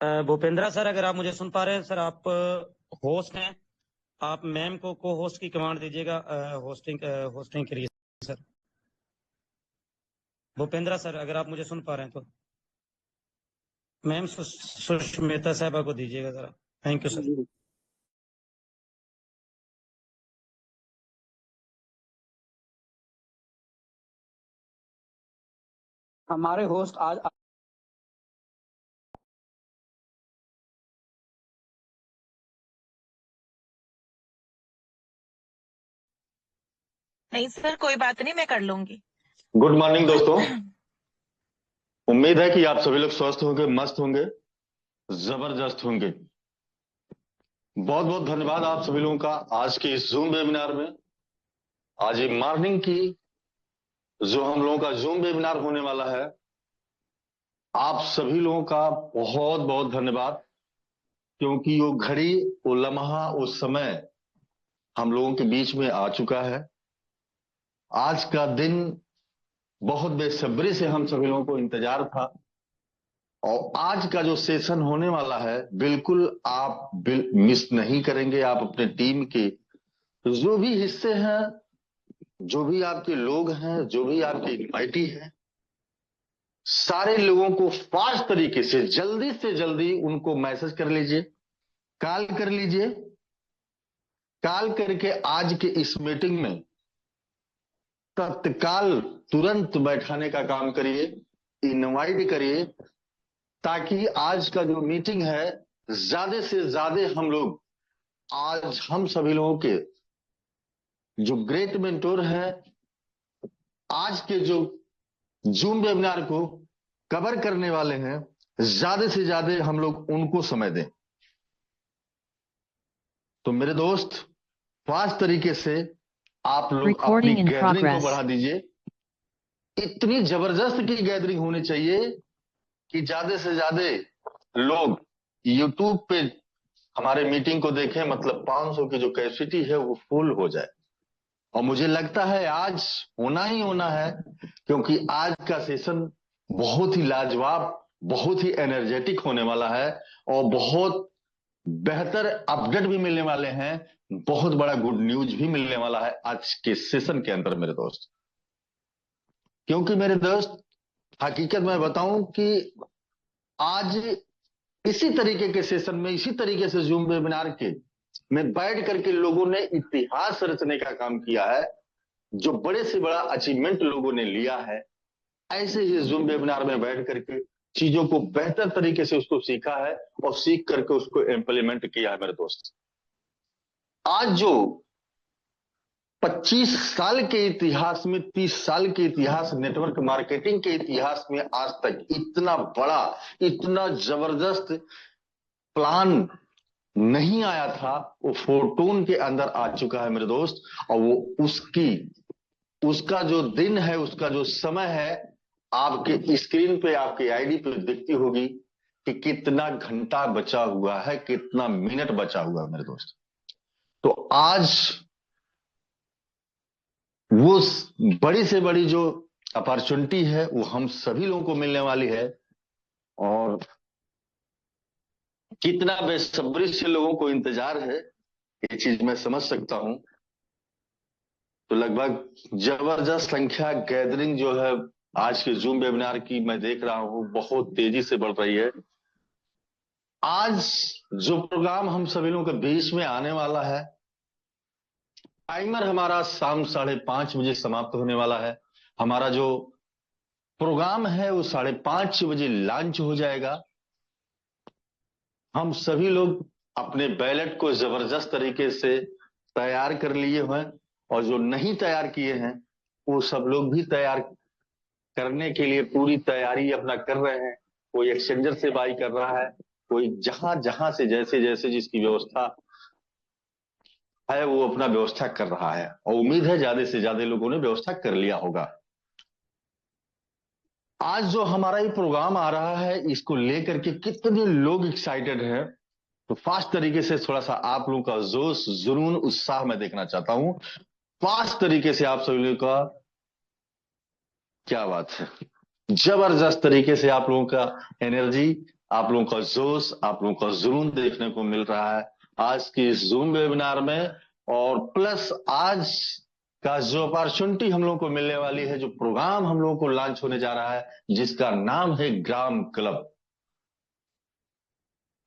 भूपेंद्रा sir, अगर आप मुझे सुन पा रहे हैं सर, आप होस्ट हैं। आप मैम को होस्ट की कमांड दीजिएगा होस्टिंग होस्टिंग के लिए सर। भूपेंद्रा सर, अगर आप मुझे सुन पा रहे हैं तो मैम सुष्मिता साहबा को दीजिएगा जरा। Thank you sir. हमारे होस्ट आज नहीं सर, कोई बात नहीं, मैं कर लूंगी। गुड मॉर्निंग दोस्तों। उम्मीद है कि आप सभी लोग स्वस्थ होंगे, मस्त होंगे, जबरदस्त होंगे। बहुत बहुत धन्यवाद आप सभी लोगों का आज के इस जूम वेबिनार में। आज एक मॉर्निंग की जो हम लोगों का जूम वेबिनार होने वाला है, आप सभी लोगों का बहुत बहुत धन्यवाद, क्योंकि वो घड़ी, वो लम्हा, वो समय हम लोगों के बीच में आ चुका है। आज का दिन बहुत बेसब्री से हम सभी लोगों को इंतजार था, और आज का जो सेशन होने वाला है बिल्कुल आप मिस नहीं करेंगे। आप अपने टीम के जो भी हिस्से हैं, जो भी आपके लोग हैं, जो भी आपके इनवाइटी हैं, सारे लोगों को फास्ट तरीके से जल्दी उनको मैसेज कर लीजिए, कॉल कर लीजिए। कॉल करके आज के इस मीटिंग में तत्काल तुरंत बैठाने का काम करिए, इनवाइट करिए, ताकि आज का जो मीटिंग है ज्यादा से ज्यादा हम लोग, आज हम सभी लोगों के जो ग्रेट मेंटोर हैं, आज के जो जूम वेबिनार को कवर करने वाले हैं, ज्यादा से ज्यादा हम लोग उनको समय दें। तो मेरे दोस्त, फास्ट तरीके से आप लोग अपनी गैदरिंग को बढ़ा दीजिए। इतनी जबरदस्त की गैदरिंग होनी चाहिए कि ज्यादा से ज्यादा लोग यूट्यूब पे हमारे मीटिंग को देखें, मतलब 500 की जो कैपेसिटी है वो फुल हो जाए। और मुझे लगता है आज होना ही होना है, क्योंकि आज का सेशन बहुत ही लाजवाब, बहुत ही एनर्जेटिक होने वाला है, और बहुत बेहतर अपडेट भी मिलने वाले हैं, बहुत बड़ा गुड न्यूज भी मिलने वाला है आज के सेशन के अंदर मेरे दोस्त। क्योंकि मेरे दोस्त, हकीकत में बताऊं कि आज इसी तरीके के सेशन में, इसी तरीके से जूम वेबिनार के में बैठ करके लोगों ने इतिहास रचने का काम किया है। जो बड़े से बड़ा अचीवमेंट लोगों ने लिया है, ऐसे ही जूम वेबिनार में बैठ करके चीजों को बेहतर तरीके से उसको सीखा है, और सीख करके उसको इम्प्लीमेंट किया है मेरे दोस्त। आज जो 25 साल के इतिहास में, 30 साल के इतिहास, नेटवर्क मार्केटिंग के इतिहास में आज तक इतना बड़ा, इतना जबरदस्त प्लान नहीं आया था, वो फोरटून के अंदर आ चुका है मेरे दोस्त। और वो उसका जो दिन है, उसका जो समय है, आपके स्क्रीन पे, आपके आईडी पे दिखती होगी कि कितना घंटा बचा हुआ है, कितना मिनट बचा हुआ है मेरे दोस्त। तो आज वो बड़ी से बड़ी जो अपॉर्चुनिटी है वो हम सभी लोगों को मिलने वाली है, और कितना बेसब्री से लोगों को इंतजार है ये चीज मैं समझ सकता हूं। तो लगभग जबरदस्त संख्या गैदरिंग जो है आज के जूम वेबिनार की मैं देख रहा हूं, बहुत तेजी से बढ़ रही है। आज जो प्रोग्राम हम सभी लोगों के बीच में आने वाला है, टाइमर हमारा शाम 5:30 बजे समाप्त होने वाला है। हमारा जो प्रोग्राम है वो 5:30 बजे लॉन्च हो जाएगा। हम सभी लोग अपने बैलेट को जबरदस्त तरीके से तैयार कर लिए हैं, और जो नहीं तैयार किए हैं वो सब लोग भी तैयार करने के लिए पूरी तैयारी अपना कर रहे हैं। कोई एक्सचेंजर से बाई कर रहा है, कोई जहां जहां से जैसे जैसे जिसकी व्यवस्था है वो अपना व्यवस्था कर रहा है, और उम्मीद है ज्यादा से ज्यादा लोगों ने व्यवस्था कर लिया होगा। आज जो हमारा ये प्रोग्राम आ रहा है, इसको लेकर के कितने लोग एक्साइटेड हैं, तो फास्ट तरीके से थोड़ा सा आप लोगों का जोश, जुनून, उत्साह मैं देखना चाहता हूं। फास्ट तरीके से आप सभी लोगों का, क्या बात है, जबरदस्त तरीके से आप लोगों का एनर्जी आप लोगों का जोश, आप लोगों का जुनून देखने को मिल रहा है आज के इस जूम वेबिनार में। और प्लस आज का जो अपॉर्चुनिटी हम लोगों को मिलने वाली है, जो प्रोग्राम हम लोगों को लॉन्च होने जा रहा है, जिसका नाम है ग्राम क्लब,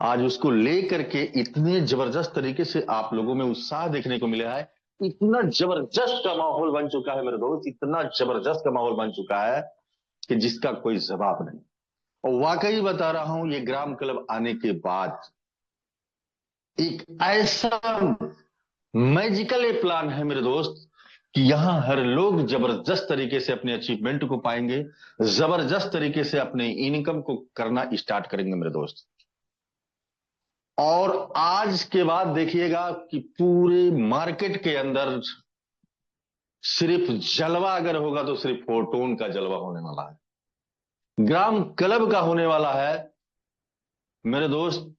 आज उसको लेकर के इतने जबरदस्त तरीके से आप लोगों में उत्साह देखने को मिला है। इतना जबरदस्त का माहौल बन चुका है मेरे दोस्त, इतना जबरदस्त का माहौल बन चुका है कि जिसका कोई जवाब नहीं। और वाकई बता रहा हूं, ये ग्राम क्लब आने के बाद एक ऐसा मैजिकल ये प्लान है मेरे दोस्त कि यहां हर लोग जबरदस्त तरीके से अपने अचीवमेंट को पाएंगे, जबरदस्त तरीके से अपने इनकम को करना स्टार्ट करेंगे मेरे दोस्त। और आज के बाद देखिएगा कि पूरे मार्केट के अंदर सिर्फ जलवा अगर होगा तो सिर्फ फोरटोन का जलवा होने वाला है, ग्राम क्लब का होने वाला है मेरे दोस्त।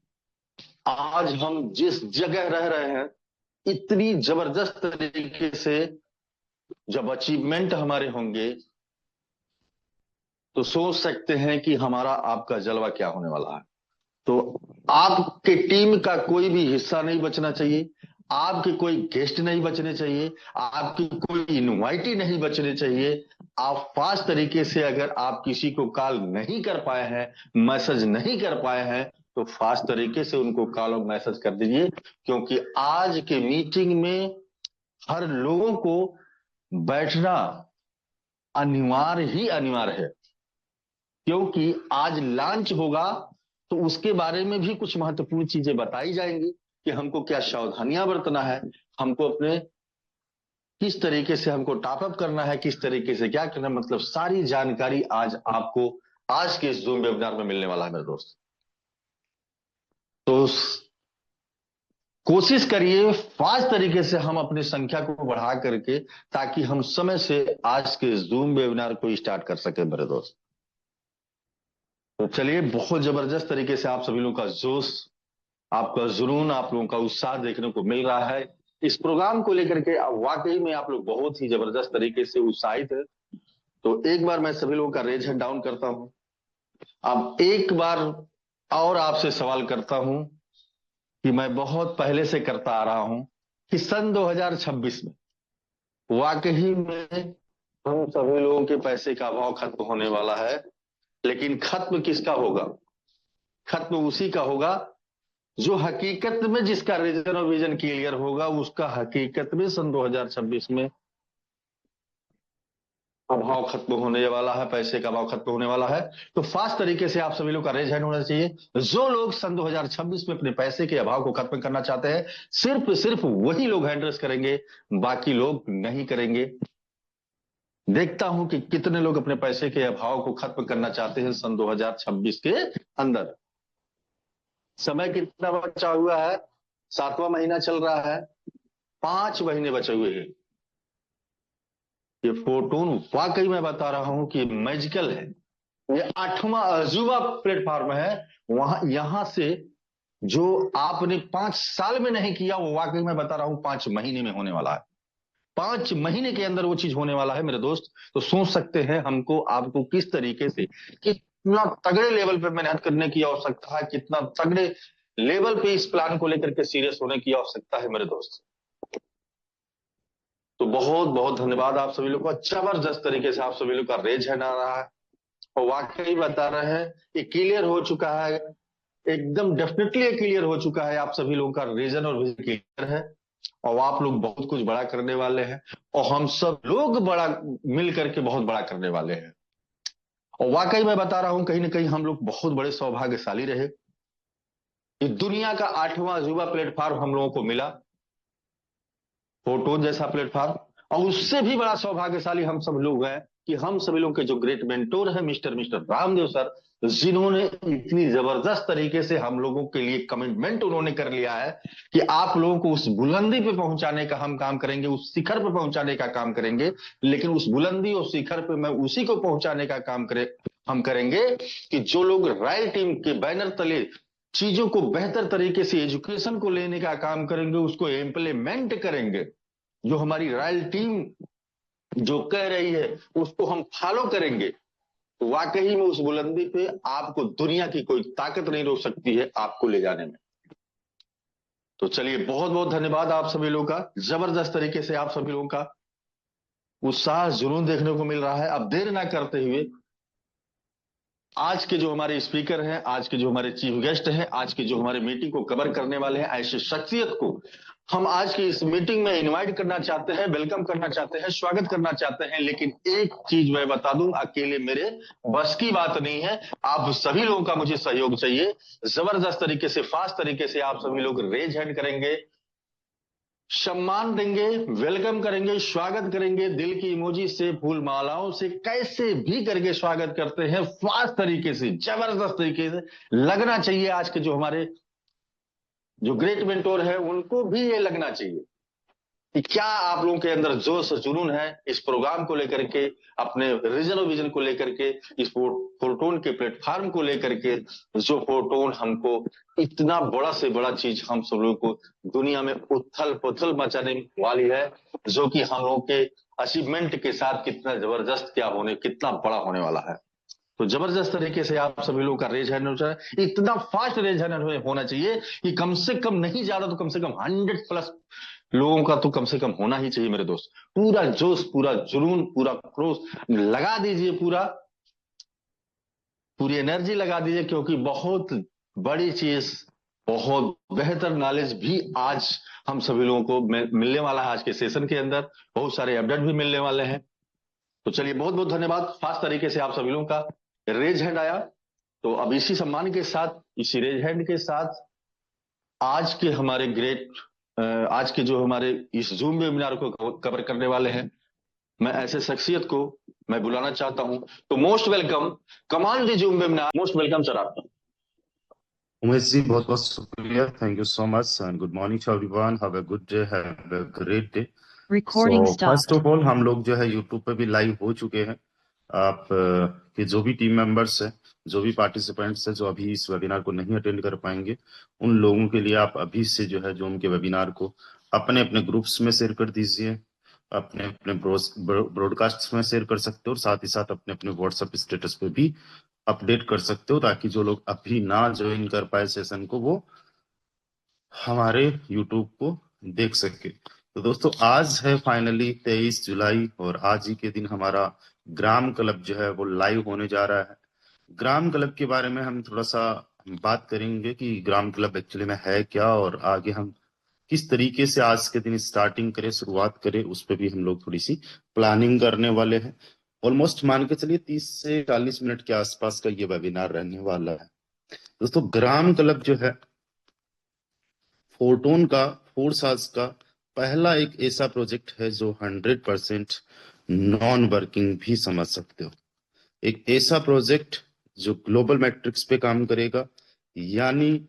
आज हम जिस जगह रह रहे हैं, इतनी जबरदस्त तरीके से जब अचीवमेंट हमारे होंगे तो सोच सकते हैं कि हमारा आपका जलवा क्या होने वाला है। तो आपके टीम का कोई भी हिस्सा नहीं बचना चाहिए, आपके कोई गेस्ट नहीं बचने चाहिए, आपकी कोई इनवाइटी नहीं बचने चाहिए। आप फास्ट तरीके से अगर आप किसी को कॉल नहीं कर पाए हैं, मैसेज नहीं कर पाए हैं, तो फास्ट तरीके से उनको कॉल और मैसेज कर दीजिए, क्योंकि आज के मीटिंग में हर लोगों को बैठना अनिवार्य ही अनिवार्य है, क्योंकि आज लॉन्च होगा तो उसके बारे में भी कुछ महत्वपूर्ण चीजें बताई जाएंगी कि हमको क्या सावधानियां बरतना है, हमको अपने किस तरीके से हमको टॉपअप करना है, किस तरीके से क्या करना है, मतलब सारी जानकारी आज आपको आज के इस जूम वेबिनार में मिलने वाला है मेरे दोस्त। तो कोशिश करिए फास्ट तरीके से हम अपनी संख्या को बढ़ा करके, ताकि हम समय से आज के जूम वेबिनार को स्टार्ट कर सके मेरे दोस्त। तो चलिए, बहुत जबरदस्त तरीके से आप सभी लोगों का जोश, आपका जुनून, आप लोगों का उत्साह देखने को मिल रहा है इस प्रोग्राम को लेकर के। अब वाकई में आप लोग बहुत ही जबरदस्त तरीके से उत्साहित है। तो एक बार मैं सभी लोगों का रेज हैंड डाउन करता हूं। अब एक बार और आपसे सवाल करता हूं कि मैं बहुत पहले से करता आ रहा हूं कि सन 2026 में वाकई में हम सभी लोगों के पैसे का अभाव खत्म होने वाला है। लेकिन खत्म किसका होगा? खत्म उसी का होगा जो हकीकत में, जिसका रीजन और विजन क्लियर होगा, उसका हकीकत में सन 2026 में अभाव खत्म होने वाला है, पैसे का अभाव खत्म होने वाला है। तो फास्ट तरीके से आप सभी लोग का रेज हैंड होना चाहिए। जो लोग सन 2026 में अपने पैसे के अभाव को खत्म करना चाहते हैं, सिर्फ वही लोग हैंड रेस करेंगे, बाकी लोग नहीं करेंगे। देखता हूं कि कितने लोग अपने पैसे के अभाव को खत्म करना चाहते हैं सन 2026 के अंदर। समय कितना बचा हुआ है? 7वां महीना चल रहा है, 5 महीने बचे हुए हैं। ये फोरटून वाकई मैं बता रहा हूं कि मैजिकल है। ये 8वां अजूबा प्लेटफॉर्म है। वहां यहां से जो आपने 5 साल में नहीं किया, वो वाकई मैं बता रहा हूं 5 महीने में होने वाला है। 5 महीने के अंदर वो चीज होने वाला है मेरे दोस्त। तो सोच सकते हैं हमको आपको किस तरीके से, कितना तगड़े लेवल पे मेहनत करने की आवश्यकता है, कितना तगड़े लेवल पे इस प्लान को लेकर के सीरियस होने की आवश्यकता है मेरे दोस्त। तो बहुत बहुत धन्यवाद आप सभी लोग का। जबरदस्त तरीके से आप सभी लोग का रेज हैंड आ रहा है और वाकई बता रहे हैं ये क्लियर हो चुका है, एकदम डेफिनेटली क्लियर हो चुका है। आप सभी लोगों का रीजन और विजन क्लियर है और आप लोग बहुत कुछ बड़ा करने वाले हैं और हम सब लोग बड़ा मिल करके बहुत बड़ा करने वाले हैं। और वाकई मैं बता रहा हूं, कहीं ना कहीं हम लोग बहुत बड़े सौभाग्यशाली रहे। ये दुनिया का 8वां अजूबा प्लेटफॉर्म हम लोगों को मिला, फोरटून जैसा प्लेटफॉर्म। और उससे भी बड़ा सौभाग्यशाली हम सब लोग हैं कि हम सभी लोग के जो ग्रेट मेंटोर है मिस्टर रामदेव सर, जिन्होंने इतनी जबरदस्त तरीके से हम लोगों के लिए कमिटमेंट उन्होंने कर लिया है कि आप लोगों को उस बुलंदी पे पहुंचाने का हम काम करेंगे, उस शिखर पे पहुंचाने का काम करेंगे। लेकिन उस बुलंदी और शिखर पे मैं उसी को पहुंचाने का काम हम करेंगे कि जो लोग रॉयल टीम के बैनर तले चीजों को बेहतर तरीके से एजुकेशन को लेने का काम करेंगे, उसको इम्प्लीमेंट करेंगे। जो हमारी रॉयल टीम जो कह रही है उसको हम फॉलो करेंगे, वाकई में उस बुलंदी पे आपको दुनिया की कोई ताकत नहीं रोक सकती है आपको ले जाने में। तो चलिए, बहुत बहुत धन्यवाद आप सभी लोगों का। जबरदस्त तरीके से आप सभी लोगों का उत्साह जुनून देखने को मिल रहा है। अब देर ना करते हुए आज के जो हमारे स्पीकर हैं, आज के जो हमारे चीफ गेस्ट हैं, आज के जो हमारे मीटिंग को कवर करने वाले हैं, ऐसे शख्सियत को हम आज की इस मीटिंग में इनवाइट करना चाहते हैं, वेलकम करना चाहते हैं, स्वागत करना चाहते हैं। लेकिन एक चीज मैं बता दूं, अकेले मेरे बस की बात नहीं है। आप सभी लोगों का मुझे सहयोग चाहिए। जबरदस्त तरीके से, फास्ट तरीके से आप सभी लोग रेज हैंड करेंगे, सम्मान देंगे, वेलकम करेंगे, स्वागत करेंगे, दिल की इमोजी से, फूल मालाओं से, कैसे भी करके स्वागत करते हैं, फास्ट तरीके से, जबरदस्त तरीके से लगना चाहिए। आज के जो हमारे जो ग्रेट मेंटोर है उनको भी ये लगना चाहिए कि क्या आप लोगों के अंदर जोश और जुनून है इस प्रोग्राम को लेकर के, अपने रीजन और विजन को लेकर के, इस फोरटोन के प्लेटफॉर्म को लेकर के, जो फोरटोन हमको इतना बड़ा से बड़ा चीज हम सब लोगों को दुनिया में उथल पुथल मचाने वाली है, जो कि हम लोगों के अचीवमेंट के साथ कितना जबरदस्त कितना बड़ा होने वाला है। तो जबरदस्त तरीके से आप सभी लोगों का रेज हैंड होना चाहिए। इतना फास्ट रेज हैंड होना चाहिए कि कम से कम, नहीं ज्यादा तो कम से कम 100+ लोगों का तो कम से कम होना ही चाहिए मेरे दोस्त। पूरा जोश, पूरा जुनून, पूरा क्रोश लगा दीजिए, पूरी एनर्जी लगा दीजिए, क्योंकि बहुत बड़ी चीज, बहुत बेहतर नॉलेज भी आज हम सभी लोगों को मिलने वाला है। आज के सेशन के अंदर बहुत सारे अपडेट भी मिलने वाले हैं। तो चलिए, बहुत बहुत धन्यवाद। फास्ट तरीके से आप सभी लोगों का रेज हैंड आया। तो अब इसी सम्मान के साथ, इसी रेज हैंड के साथ आज के हमारे आज के जो हमारे इस जूम वेबिनार को कवर करने वाले हैं, मैं ऐसे शख्सियत को मैं बुलाना चाहता हूं। तो most welcome, command the Zoom webinar, most welcome sir आपका। उमेश जी, बहुत बहुत शुक्रिया। Thank you so much and good morning to everyone. Have a good day, have a great day. Recording first stopped. Of all, हम लोग जो है YouTube पे भी लाइव हो चुके हैं। आप के जो भी टीम मेंबर्स हैं, जो भी पार्टिसिपेंट्स हैं, जो अभी इस वेबिनार को नहीं अटेंड कर पाएंगे, उन लोगों के लिए आप अभी से जो है जूम के वेबिनार को अपने अपने ग्रुप्स में शेयर कर दीजिए, अपने अपने ब्रॉडकास्ट में शेयर कर सकते हो, और साथ ही साथ अपने अपने व्हाट्सएप स्टेटस पे भी अपडेट कर सकते हो, ताकि जो लोग अभी ना ज्वाइन कर पाए सेशन को, वो हमारे यूट्यूब को देख सके। तो दोस्तों, आज है फाइनली 23 जुलाई और आज ही के दिन हमारा ग्राम क्लब जो है वो लाइव होने जा रहा है। ग्राम क्लब के बारे में हम थोड़ा सा बात करेंगे कि ग्राम क्लब एक्चुअली में है क्या, और आगे हम किस तरीके से आज के दिन स्टार्टिंग करें, शुरुआत करें, उस पर भी हम लोग थोड़ी सी प्लानिंग करने वाले हैं। ऑलमोस्ट मान के चलिए 30 से 40 मिनट के आसपास का ये वेबिनार रहने वाला है। दोस्तों, ग्राम क्लब जो है फोरटोन का, फोरसाज का पहला एक ऐसा प्रोजेक्ट है जो 100% नॉन वर्किंग भी समझ सकते हो। एक ऐसा प्रोजेक्ट जो ग्लोबल मैट्रिक्स पे काम करेगा, यानी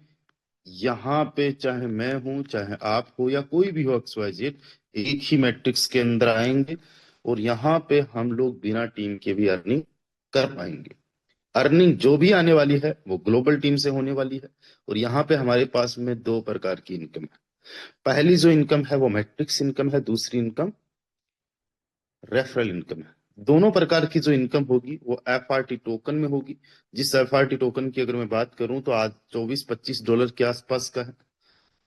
यहाँ पे चाहे मैं हूं, चाहे आप हो, या कोई भी हो XYZ, एक ही मैट्रिक्स के अंदर आएंगे और यहाँ पे हम लोग बिना टीम के भी अर्निंग कर पाएंगे। अर्निंग जो भी आने वाली है वो ग्लोबल टीम से होने वाली है। और यहाँ पे हमारे पास में 2 प्रकार की इनकम है। पहली जो इनकम है वो मैट्रिक्स इनकम है, दूसरी इनकम रेफरल इनकम है। दोनों प्रकार की जो इनकम होगी वो FRT टोकन में होगी। जिस FRT टोकन की अगर मैं बात करूं तो आज $24-25 के आसपास का है।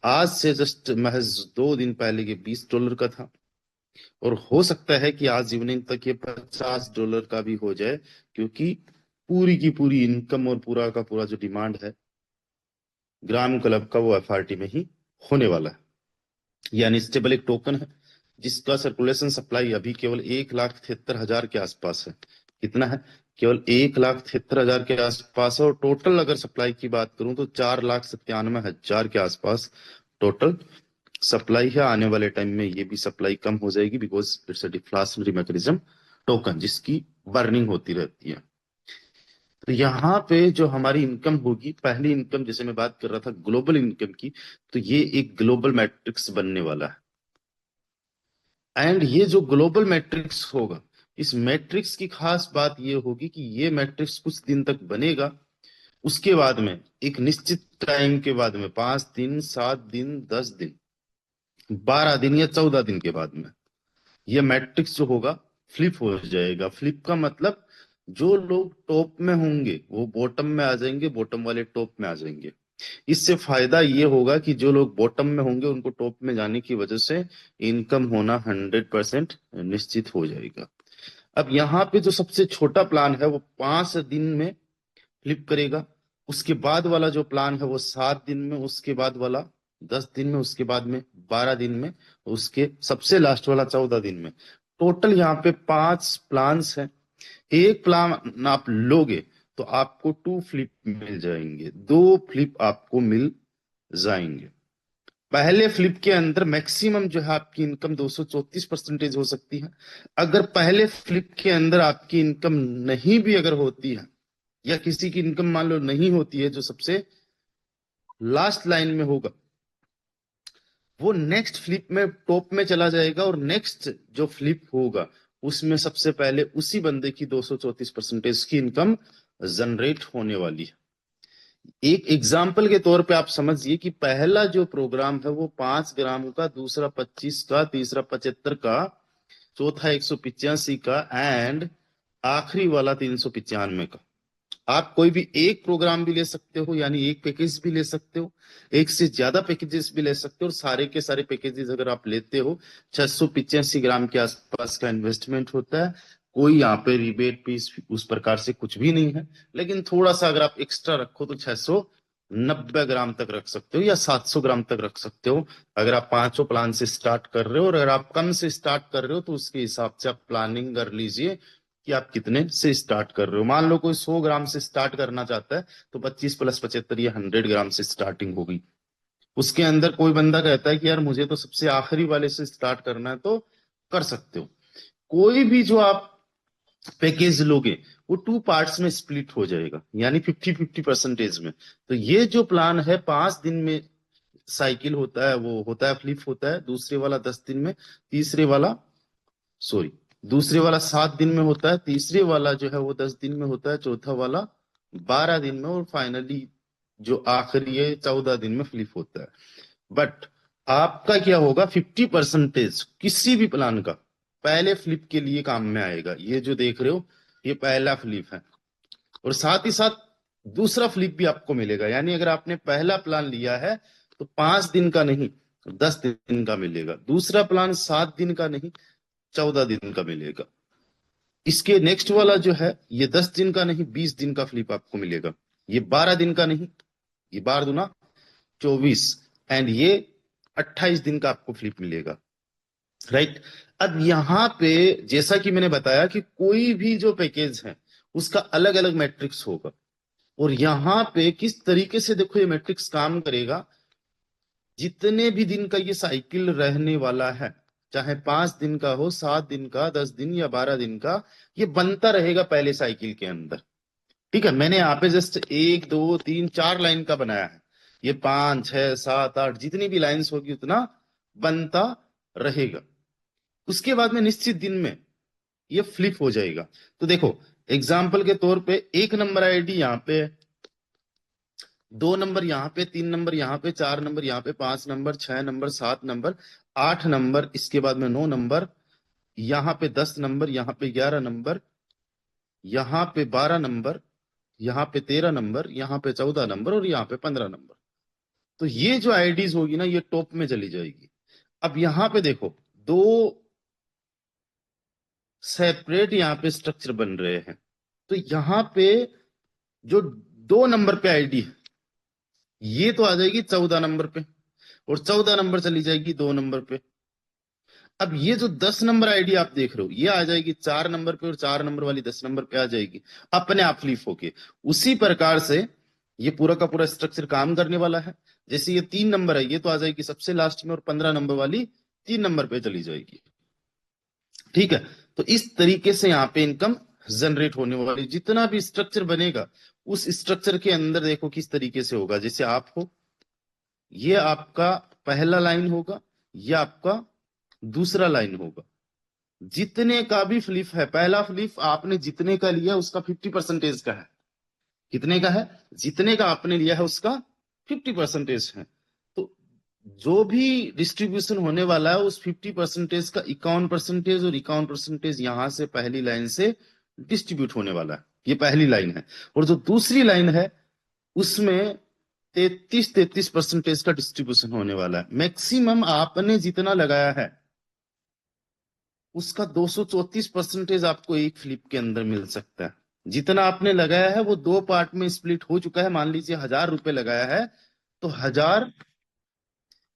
आज से जस्ट महज 2 दिन पहले ये $20 का था, और हो सकता है कि आज इवनिंग तक ये $50 का भी हो जाए, क्योंकि पूरी की पूरी इनकम और पूरा का पूरा जो डिमांड है ग्राम क्लब का, वो FRT में ही होने वाला है। यानी स्टेबल एक टोकन है जिसका सर्कुलेशन सप्लाई अभी केवल 1,73,000 के आसपास है। कितना है? केवल 1,73,000 के आसपास है। और टोटल अगर सप्लाई की बात करूं तो 4,97,000 के आसपास टोटल सप्लाई है। आने वाले टाइम में ये भी सप्लाई कम हो जाएगी, because it's a deflationary mechanism token जिसकी बर्निंग होती रहती है। तो यहाँ पे जो हमारी इनकम होगी, पहली इनकम जैसे मैं बात कर रहा था ग्लोबल इनकम की, तो ये एक ग्लोबल मैट्रिक्स बनने वाला है। एंड ये जो ग्लोबल मैट्रिक्स होगा, इस मैट्रिक्स की खास बात ये होगी कि ये मैट्रिक्स कुछ दिन तक बनेगा। उसके बाद में एक निश्चित टाइम के बाद में 5 दिन, 7 दिन, 10 दिन, 12 दिन या 14 दिन के बाद में ये मैट्रिक्स जो होगा फ्लिप हो जाएगा। फ्लिप का मतलब जो लोग टॉप में होंगे वो बॉटम में आ जाएंगे, बॉटम वाले टॉप में आ जाएंगे। इससे फायदा ये होगा कि जो लोग बॉटम में होंगे उनको टॉप में जाने की वजह से इनकम होना 100% निश्चित हो जाएगा। अब यहाँ पे जो सबसे छोटा प्लान है वो 5 दिन में फ्लिप करेगा, उसके बाद वाला जो प्लान है वो 7 दिन में, उसके बाद वाला 10 दिन में, उसके बाद में 12 दिन में, उसके सबसे लास्ट वाला 14 दिन में। टोटल यहाँ पे 5 प्लान्स हैं। एक प्लान आप लोगे तो आपको 2 फ्लिप मिल जाएंगे, 2 फ्लिप आपको मिल जाएंगे। पहले फ्लिप के अंदर मैक्सिमम जो है आपकी इनकम 234% हो सकती है। अगर पहले फ्लिप के अंदर आपकी इनकम नहीं भी अगर होती है, या किसी की इनकम मान लो नहीं होती है, जो सबसे लास्ट लाइन में होगा वो नेक्स्ट फ्लिप में टॉप में चला जाएगा, और नेक्स्ट जो फ्लिप होगा उसमें सबसे पहले उसी बंदे की 234% की इनकम जनरेट होने वाली है। एक एग्जाम्पल के तौर पे आप समझिए कि पहला जो प्रोग्राम है वो 5 ग्राम का, दूसरा 25 का, तीसरा 75 का, चौथा 185 का, एंड आखिरी वाला 395 का। आप कोई भी एक प्रोग्राम भी ले सकते हो, यानी एक पैकेज भी ले सकते हो, एक से ज्यादा पैकेजेस भी ले सकते हो, और सारे के सारे पैकेजेस अगर आप लेते हो 685 ग्राम के आसपास का इन्वेस्टमेंट होता है। कोई यहाँ पे रिबेट पीस उस प्रकार से कुछ भी नहीं है, लेकिन थोड़ा सा अगर आप एक्स्ट्रा रखो तो 690 ग्राम तक रख सकते हो, या 700 ग्राम तक रख सकते हो, अगर आप 5 प्लान से स्टार्ट कर रहे हो। और अगर आप कम से स्टार्ट कर रहे हो तो उसके हिसाब से आप प्लानिंग कर लीजिए कि आप कितने से स्टार्ट कर रहे हो। मान लो कोई 100 ग्राम से स्टार्ट करना चाहता है तो 25 + 75 ये 100 ग्राम से स्टार्टिंग होगी। उसके अंदर कोई बंदा कहता है कि यार मुझे तो सबसे आखिरी वाले से स्टार्ट करना है, तो कर सकते हो। कोई भी जो आप पैकेज लोगे वो 2 पार्ट्स में स्प्लिट हो जाएगा, यानी 50-50% में। तो ये जो प्लान है 5 दिन में साइकिल होता है, वो होता है फ्लिप होता है। दूसरे वाला 10 दिन में, दूसरे वाला 7 दिन में होता है, तीसरे वाला जो है वो 10 दिन में होता है, चौथा वाला 12 दिन में, और फाइनली जो आखिरी है 14 दिन में फ्लिप होता है। बट आपका क्या होगा, 50% किसी भी प्लान का पहले फ्लिप के लिए काम में आएगा। ये जो देख रहे हो ये पहला फ्लिप है, और साथ ही साथ दूसरा फ्लिप भी आपको मिलेगा। यानी अगर आपने पहला प्लान लिया है तो 5 दिन का नहीं 10 दिन का मिलेगा, दूसरा प्लान 7 दिन का नहीं 14 दिन का मिलेगा। इसके नेक्स्ट वाला जो है ये 10 दिन का नहीं 20 दिन का फ्लिप आपको मिलेगा। ये 12 दिन का नहीं, ये 12 दूना 24, एंड ये 28 दिन का आपको फ्लिप मिलेगा, राइट। अब यहां पे जैसा कि मैंने बताया कि कोई भी जो पैकेज है उसका अलग अलग मैट्रिक्स होगा, और यहां पे किस तरीके से देखो ये मैट्रिक्स काम करेगा। जितने भी दिन का ये साइकिल रहने वाला है, चाहे 5 दिन का हो, 7 दिन का, 10 दिन या 12 दिन का, ये बनता रहेगा पहले साइकिल के अंदर। ठीक है, मैंने यहाँ पे जस्ट 1 2 3 4 लाइन का बनाया है। ये 5 6 7 8 जितनी भी लाइंस होगी उतना बनता रहेगा। उसके बाद में निश्चित दिन में ये फ्लिप हो जाएगा। तो देखो एग्जाम्पल के तौर पे 1 नंबर आईडी यहाँ पे, 2 नंबर यहाँ पे, 3 नंबर यहाँ पे, 4 नंबर यहाँ पे, 5 नंबर, 6 नंबर, 7 नंबर, 8 नंबर, इसके बाद में 9 नंबर, यहाँ पे 10 नंबर, यहाँ पे 11 नंबर, यहाँ पे 12 नंबर, यहाँ पे 13 नंबर, यहाँ पे 14 नंबर, और यहाँ पे 15 नंबर। तो ये जो आईडीज होगी ना ये टॉप में चली जाएगी। अब यहाँ पे देखो 2 सेपरेट यहाँ पे स्ट्रक्चर बन रहे हैं। तो यहाँ पे जो 2 नंबर पे आईडी है ये तो आ जाएगी 14 नंबर पे, और 14 नंबर चली जाएगी 2 नंबर पे। अब ये जो 10 नंबर आईडी आप देख रहे हो ये आ जाएगी 4 नंबर पे, और 4 नंबर वाली 10 नंबर पे आ जाएगी अपने आप फ्लिप होके। उसी प्रकार से ये पूरा का पूरा स्ट्रक्चर काम करने वाला है। जैसे ये 3 नंबर है ये तो आ जाएगी सबसे लास्ट में, और 15 नंबर वाली 3 नंबर पे चली जाएगी। ठीक है, तो इस तरीके से यहाँ पे इनकम जनरेट होने वाली, जितना भी स्ट्रक्चर बनेगा उस स्ट्रक्चर के अंदर देखो किस तरीके से होगा। जैसे आप हो, ये आपका पहला लाइन होगा, ये आपका दूसरा लाइन होगा। जितने का भी फ्लिप है, पहला फ्लिप आपने जितने का लिया उसका 50% का है। कितने का है? जितने का आपने लिया है उसका 50% है। तो जो भी डिस्ट्रीब्यूशन होने वाला है उस 50% का 51% और 51% यहां से पहली लाइन से डिस्ट्रीब्यूट होने वाला है। ये पहली लाइन है। और जो दूसरी लाइन है उसमें 33% का डिस्ट्रीब्यूशन होने वाला है। मैक्सिमम आपने जितना लगाया है उसका 234% आपको एक फ्लिप के अंदर मिल सकता है। जितना आपने लगाया है वो दो पार्ट में स्प्लिट हो चुका है। मान लीजिए 1000 रुपए लगाया है तो 1000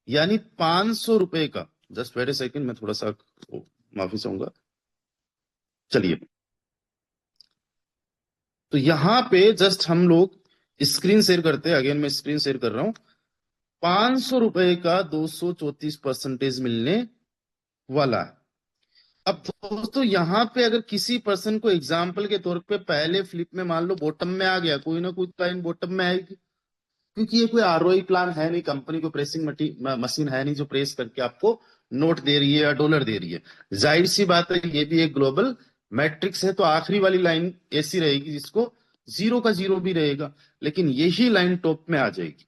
यानी 500 रुपए का, जस्ट वेट ए सेकंड, मैं थोड़ा सा माफी चाहूंगा। चलिए, तो यहां पे जस्ट हम लोग स्क्रीन शेयर करते हैं। अगेन मैं स्क्रीन शेयर कर रहा हूं। 500 रुपए का 234% मिलने वाला है। अब दोस्तों यहां पे अगर किसी पर्सन को एग्जाम्पल के तौर पे पहले फ्लिप में मान लो बॉटम में आ गया, कोई ना कोई लाइन बॉटम में आएगी, क्योंकि ये कोई आरओई प्लान है नहीं, कंपनी को प्रेसिंग मशीन है नहीं जो प्रेस करके आपको नोट दे रही है या डॉलर दे रही है। जाहिर सी बात है ये भी एक ग्लोबल मैट्रिक्स है, तो आखिरी वाली लाइन ऐसी रहेगी जिसको जीरो का जीरो भी रहेगा, लेकिन यही लाइन टॉप में आ जाएगी।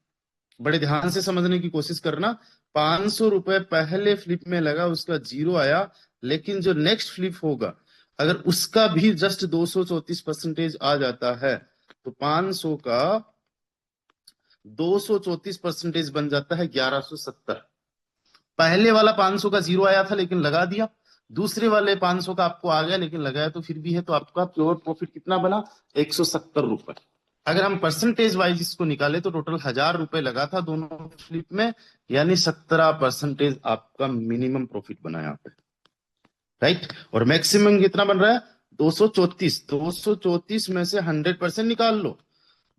बड़े ध्यान से समझने की कोशिश करना। 500 रुपए पहले फ्लिप में लगा, उसका जीरो आया, लेकिन जो नेक्स्ट फ्लिप होगा अगर उसका भी जस्ट 234% आ जाता है तो 500 का 234% बन जाता है 1170। पहले वाला 500 का जीरो आया था लेकिन लगा दिया, दूसरे वाले 500 का आपको आ गया लेकिन लगाया तो फिर भी है, तो आपका प्योर प्रॉफिट कितना बना? 170 रुपए। अगर हम परसेंटेज वाइज इसको निकाले तो टोटल 1000 रुपए लगा था दोनों फ्लिप में, यानी 17% आपका मिनिमम प्रॉफिट बना यहाँ पे, राइट। और मैक्सिमम कितना बन रहा है? 234। 234 में से 100% निकाल लो।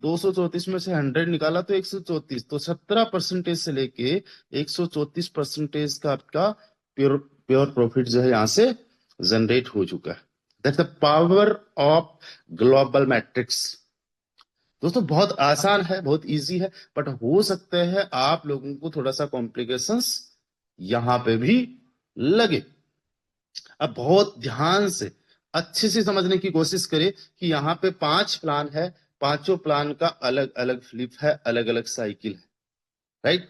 234 में से 100 निकाला तो 134, तो 17% से लेके 134% का आपका प्योर प्रॉफिट जो है यहां से जनरेट हो चुका है। That's the power of global matrix. दोस्तों बहुत आसान है, बहुत इजी है, बट हो सकता है आप लोगों को थोड़ा सा कॉम्प्लिकेशंस यहां पे भी लगे। अब बहुत ध्यान से अच्छे से समझने की कोशिश करें कि यहाँ पे 5 प्लान है, पांचों प्लान का अलग अलग फ्लिप है, अलग अलग साइकिल है, राइट।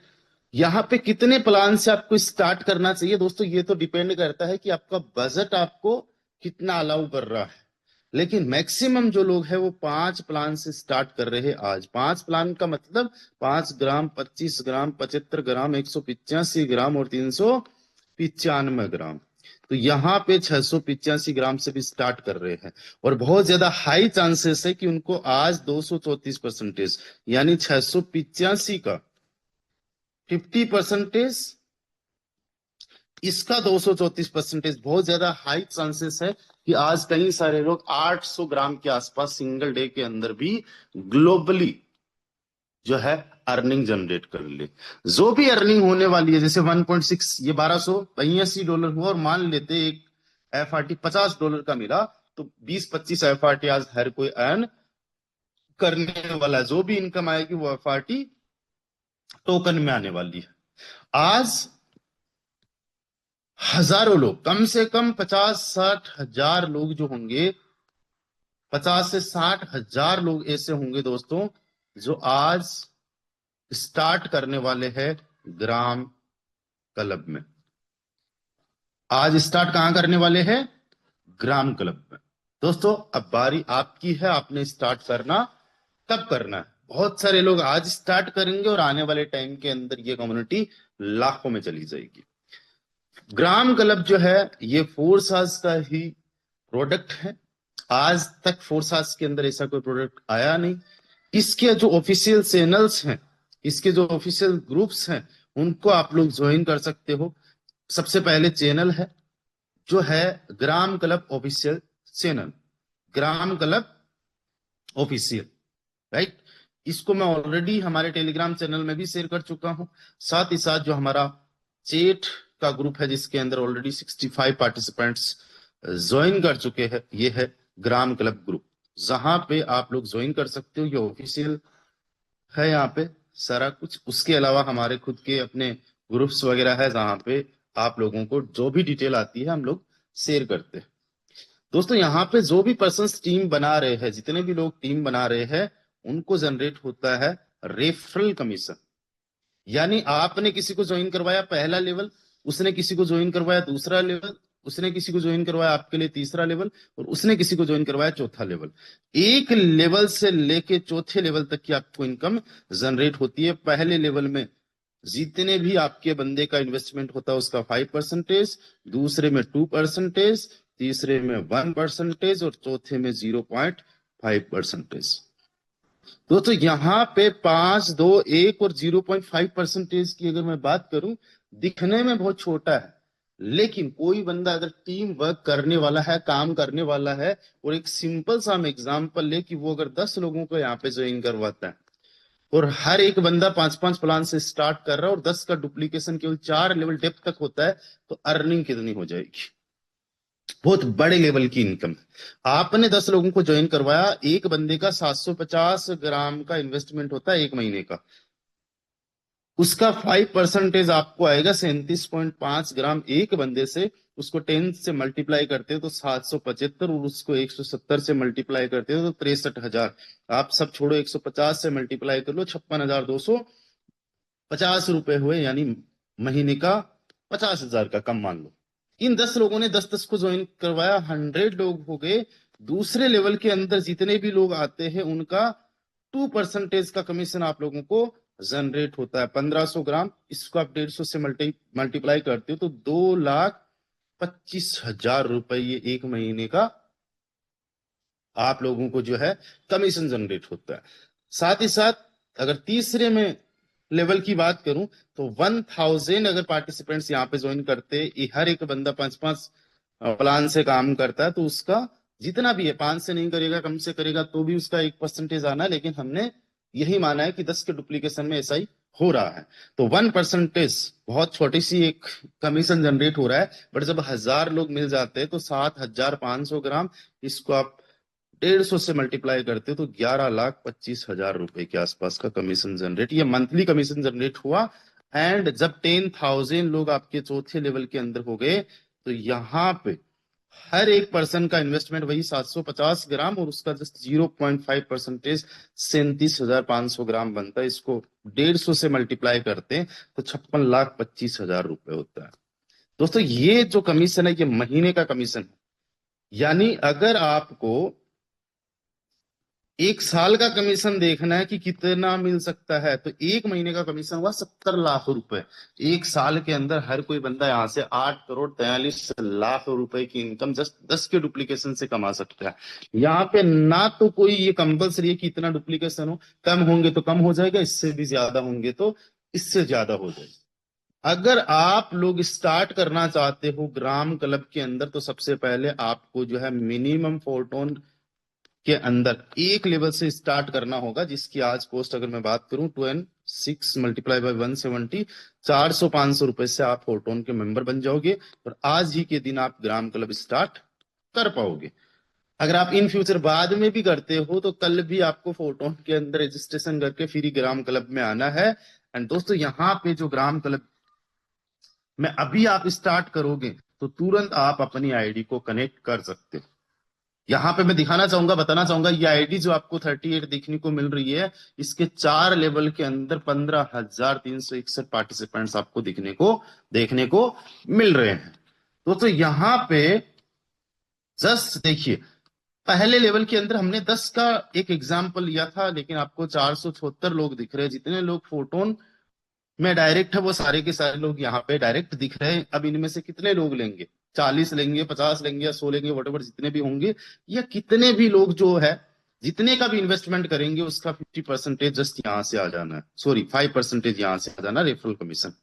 यहाँ पे कितने प्लान से आपको स्टार्ट करना चाहिए दोस्तों, ये तो डिपेंड करता है कि आपका बजट आपको कितना अलाउ कर रहा है, लेकिन मैक्सिमम जो लोग हैं वो 5 प्लान से स्टार्ट कर रहे हैं आज। 5 प्लान का मतलब 5 ग्राम, 25 ग्राम, 75 ग्राम, 185 ग्राम और 395 ग्राम। तो यहाँ पे 685 ग्राम से भी स्टार्ट कर रहे हैं, और बहुत ज्यादा हाई चांसेस है कि उनको आज 234% यानी 685 का 50%, इसका 234%, बहुत ज्यादा हाई चांसेस है कि आज कई सारे लोग 800 ग्राम के आसपास सिंगल डे के अंदर भी ग्लोबली जो है अर्निंग जनरेट कर ले। जो भी अर्निंग होने वाली है, जैसे 1.6 ये $1282 हुआ, और मान लेते एक एफआरटी $50 का मिला, तो 20-25 एफआरटी आज हर कोई अर्न करने वाला है। जो भी इनकम आएगी वो एफआरटी टोकन में आने वाली है। आज हजारों लोग, कम से कम 50-60 हजार लोग जो होंगे, 50 से 60 हजार लोग ऐसे होंगे दोस्तों जो आज स्टार्ट करने वाले हैं ग्राम क्लब में। आज स्टार्ट कहां करने वाले हैं? ग्राम क्लब में। दोस्तों अब बारी आपकी है, आपने स्टार्ट करना कब करना है। बहुत सारे लोग आज स्टार्ट करेंगे और आने वाले टाइम के अंदर ये कम्युनिटी लाखों में चली जाएगी। ग्राम क्लब जो है ये फोर्सास का ही प्रोडक्ट है। आज तक फोर्सास के अंदर ऐसा कोई प्रोडक्ट आया नहीं। इसके जो ऑफिशियल चैनल्स हैं, इसके जो ऑफिशियल ग्रुप्स हैं, उनको आप लोग ज्वाइन कर सकते हो। सबसे पहले चैनल है जो है ग्राम क्लब ऑफिशियल चैनल, ग्राम क्लब ऑफिशियल, राइट। इसको मैं ऑलरेडी हमारे टेलीग्राम चैनल में भी शेयर कर चुका हूं। साथ ही साथ जो हमारा चैट का ग्रुप है जिसके अंदर ऑलरेडी 65 पार्टिसिपेंट्स ज्वाइन कर चुके हैं, ये है ग्राम क्लब ग्रुप, जहां पे आप लोग ज्वाइन कर सकते हो। ये ऑफिशियल है यहाँ पे सारा कुछ। उसके अलावा हमारे खुद के अपने ग्रुप्स वगैरह है जहां पे आप लोगों को जो भी डिटेल आती है हम लोग शेयर करते हैं। दोस्तों यहाँ पे जो भी पर्सन टीम बना रहे हैं, जितने भी लोग टीम बना रहे हैं, उनको जनरेट होता है रेफरल कमीशन। यानी आपने किसी को ज्वाइन करवाया पहला लेवल, उसने किसी को ज्वाइन करवाया दूसरा लेवल, उसने किसी को ज्वाइन करवाया आपके लिए तीसरा लेवल, और उसने किसी को ज्वाइन करवाया चौथा लेवल। एक लेवल से लेके चौथे लेवल तक की आपको इनकम जनरेट होती है। पहले लेवल में जितने भी आपके बंदे का इन्वेस्टमेंट होता है उसका 5%, दूसरे में 2%, तीसरे में 1% और चौथे में 0.5%। तो यहाँ पे 5, 2, 1 और 0.5% की अगर मैं बात करूं, दिखने में बहुत छोटा है, लेकिन कोई बंदा अगर टीम वर्क करने वाला है, काम करने वाला है, और एक सिंपल सा हम एग्जांपल ले कि वो अगर 10 लोगों को यहाँ पे ज्वाइन करवाता है और हर एक बंदा 5-5 प्लान से स्टार्ट कर रहा है और 10 का डुप्लीकेशन केवल 4 लेवल डेप्थ तक होता है, तो अर्निंग कितनी हो जाएगी? बहुत बड़े लेवल की इनकम। आपने 10 लोगों को ज्वाइन करवाया, एक बंदे का 750 ग्राम का इन्वेस्टमेंट होता है एक महीने का, उसका 5% आपको आएगा 37.5 ग्राम एक बंदे से। उसको 10 से मल्टीप्लाई करते हो तो 775, और उसको 170 से मल्टीप्लाई करते हो तो 63,000। आप सब छोड़ो, 150 से मल्टीप्लाई कर लो, 56,250 रुपए हुए, यानी महीने का 50,000 का कम मान लो। इन 10 लोगों ने 10-10 को ज्वाइन करवाया, 100 लोग हो गए। दूसरे लेवल के अंदर जितने भी लोग आते हैं उनका 2% का कमीशन आप लोगों को जनरेट होता है। 1500 ग्राम, इसको आप 150 से मल्टीप्लाई करते हो तो 2,25,000 रुपए ये एक महीने का आप लोगों को जो है कमीशन जनरेट होता है। साथ ही साथ अगर तीसरे में लेवल की बात करूं तो 1000 अगर पार्टिसिपेंट्स यहाँ पे ज्वाइन करते, हर एक बंदा 5-5 प्लान से काम करता है, तो उसका जितना भी है, 5 से नहीं करेगा, कम से करेगा तो भी उसका 1% आना है, लेकिन हमने यही माना है कि 10 के डुप्लीकेशन में ऐसा ही हो रहा है। तो 1% बहुत छोटी सी एक कमीशन जनरेट हो रहा है, बट जब 1000 लोग मिल जाते हैं तो 7,500 ग्राम, इसको आप 150 से मल्टीप्लाई करते हो तो 11,25,000 रुपए के आसपास का कमीशन जनरेट, ये मंथली कमीशन जनरेट हुआ। एंड जब 10,000 लोग आपके चौथे लेवल के अंदर हो गए तो यहाँ पे हर एक पर्सन का इन्वेस्टमेंट वही 750 ग्राम और उसका जस्ट 0.5% 37,500 ग्राम बनता है। इसको 150 से मल्टीप्लाई करते हैं तो 56,25,000 रुपए होता है। दोस्तों ये जो कमीशन है ये महीने का कमीशन है, यानी अगर आपको एक साल का कमीशन देखना है कि कितना मिल सकता है, तो एक महीने का कमीशन हुआ 70 लाख रुपए। एक साल के अंदर हर कोई बंदा यहां से 8,43,00,000 रुपए की इनकम जस्ट 10 के डुप्लीकेशन से कमा सकता है। यहाँ पे ना तो कोई ये कंपल्सरी है कि इतना डुप्लीकेशन हो, कम होंगे तो कम हो जाएगा, इससे भी ज्यादा होंगे तो इससे ज्यादा हो जाएगा। अगर आप लोग स्टार्ट करना चाहते हो ग्राम क्लब के अंदर, तो सबसे पहले आपको जो है मिनिमम फोर्टोन के अंदर एक लेवल से स्टार्ट करना होगा, जिसकी आज कॉस्ट अगर मैं बात करूं 26 मल्टीप्लाई बाय 170, 400-500 रुपए से आप फोर्टोन के मेंबर बन जाओगे और आज ही के दिन आप ग्राम क्लब स्टार्ट कर पाओगे। अगर आप इन फ्यूचर बाद में भी करते हो तो कल भी आपको फोर्टोन के अंदर रजिस्ट्रेशन करके फ्री ग्राम क्लब में आना है। एंड दोस्तों यहाँ पे जो ग्राम क्लब में अभी आप स्टार्ट करोगे तो तुरंत आप अपनी आईडी को कनेक्ट कर सकते हो। यहाँ पे मैं दिखाना चाहूंगा, बताना चाहूंगा, ये आईडी जो आपको 38 देखने को मिल रही है, इसके 4 लेवल के अंदर 15,361 पार्टिसिपेंट्स आपको देखने को मिल रहे हैं। तो यहाँ पे जस्ट देखिए, पहले लेवल के अंदर हमने 10 का एक एग्जाम्पल लिया था, लेकिन आपको 476 लोग दिख रहे हैं। जितने लोग फोर्टोन में डायरेक्ट है वो सारे के सारे लोग यहाँ पे डायरेक्ट दिख रहे हैं। अब इनमें से कितने लोग लेंगे, 40 लेंगे, 50 लेंगे या 100 लेंगे, वॉटेवर जितने भी होंगे, या कितने भी लोग जो है जितने का भी इन्वेस्टमेंट करेंगे उसका 50% जस्ट यहां से आ जाना है, सॉरी 5% यहां से आ जाना रेफरल कमीशन।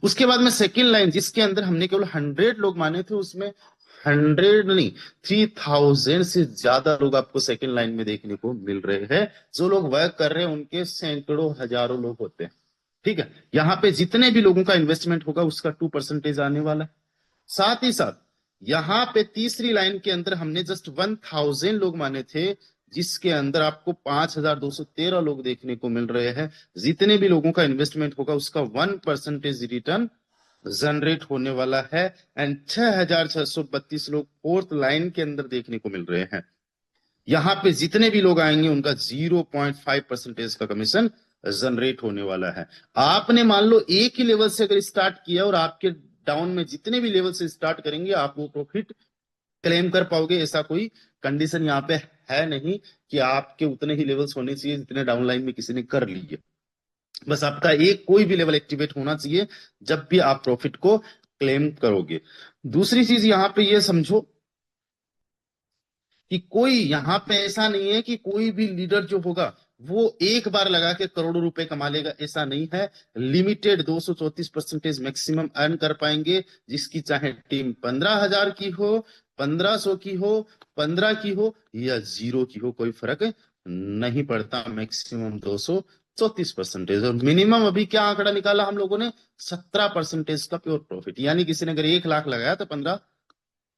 उसके बाद में सेकेंड लाइन जिसके अंदर हमने केवल 100 लोग माने थे, उसमें 100 नहीं 3,000 से ज्यादा लोग आपको सेकेंड लाइन में देखने को मिल रहे हैं। जो लोग वर्क कर रहे हैं उनके सैकड़ों हजारों लोग होते हैं। ठीक है, यहाँ पे जितने भी लोगों का इन्वेस्टमेंट होगा उसका 2% आने वाला है। साथ ही साथ यहाँ पे तीसरी लाइन के अंदर हमने जस्ट 1000 लोग माने थे, जिसके अंदर आपको 5,213 लोग देखने को मिल रहे हैं। जितने भी लोगों का इन्वेस्टमेंट होगा उसका 1% रिटर्न जनरेट होने वाला है। एंड 6,632 लोग फोर्थ लाइन के अंदर देखने को मिल रहे हैं। यहाँ पे जितने भी लोग आएंगे उनका 0.5% का कमीशन जनरेट होने वाला है। आपने मान लो एक ही लेवल से अगर स्टार्ट किया और आपके डाउन में जितने भी लेवल से स्टार्ट करेंगे आप वो प्रॉफिट क्लेम कर पाओगे। ऐसा कोई कंडीशन यहाँ पे है नहीं कि आपके उतने ही लेवल्स होने चाहिए जितने डाउन लाइन में किसी ने कर लिए। बस आपका एक कोई भी लेवल एक्टिवेट होना चाहिए जब भी आप प्रॉफिट को क्लेम करोगे। दूसरी चीज यहाँ पे ये समझो कि कोई यहाँ पे ऐसा नहीं है कि कोई भी लीडर जो होगा वो एक बार लगा के करोड़ों रुपए कमा लेगा, ऐसा नहीं है। लिमिटेड 234% मैक्सिमम अर्न कर पाएंगे, जिसकी चाहे टीम 15,000 की हो, 1500 की हो, 15 की हो या 0 की हो, कोई फर्क नहीं पड़ता। मैक्सिमम 234% और मिनिमम अभी क्या आंकड़ा निकाला हम लोगों ने, 17% का प्योर प्रॉफिट। यानी किसी ने अगर 1 लाख लगाया तो 15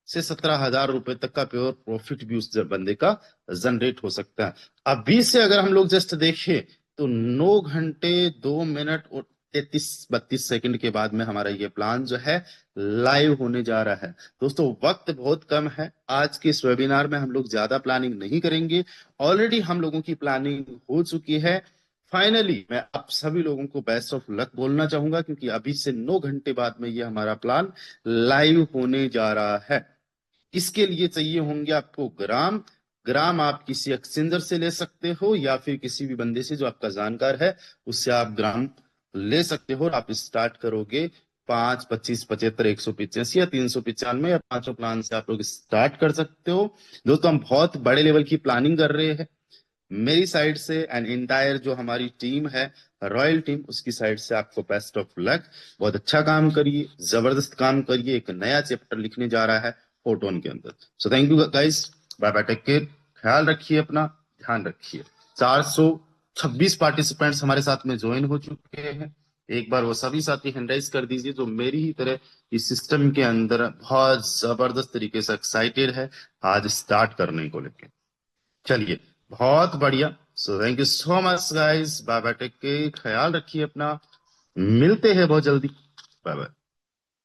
से 17,000 रुपए तक का प्योर प्रॉफिट भी उस बंदे का जनरेट हो सकता है। अभी से अगर हम लोग जस्ट देखें तो 9 घंटे 2 मिनट और 33-32 सेकंड के बाद में हमारा ये प्लान जो है लाइव होने जा रहा है। दोस्तों वक्त बहुत कम है, आज के इस वेबिनार में हम लोग ज्यादा प्लानिंग नहीं करेंगे, ऑलरेडी हम लोगों की प्लानिंग हो चुकी है। फाइनली मैं आप सभी लोगों को बेस्ट ऑफ लक बोलना चाहूंगा, क्योंकि अभी से 9 घंटे बाद में ये हमारा प्लान लाइव होने जा रहा है। इसके लिए चाहिए होंगे आपको ग्राम आप किसी एक्सचेंजर से ले सकते हो या फिर किसी भी बंदे से जो आपका जानकार है उससे आप ग्राम ले सकते हो। आप स्टार्ट करोगे 5, 25, 75, 185 या 395 या 5 प्लान से आप लोग स्टार्ट कर सकते हो। दोस्तों हम बहुत बड़े लेवल की प्लानिंग कर रहे हैं मेरी साइड से एंड इंटायर जो हमारी टीम है रॉयल टीम, उसकी साइड से आपको बेस्ट ऑफ लक। बहुत अच्छा काम करिए, जबरदस्त काम करिए, एक नया चैप्टर लिखने जा रहा है फोटोन के अंदर। So thank you guys, bye bye, take care, ख्याल रखिए अपना, ध्यान रखिए। 426 पार्टिसिपेंट्स हमारे साथ में ज्वाइन हो चुके हैं। एक बार वो सभी साथी हैंड राइज कर दीजिए जो मेरी ही तरह इस सिस्टम के अंदर बहुत जबरदस्त तरीके से एक्साइटेड है आज स्टार्ट करने को लेके। चलिए बहुत बढ़िया, so thank you so much guys, bye bye, take care, ख्याल रखिए अपना, मिलते हैं बहुत जल्दी, बाय बाय।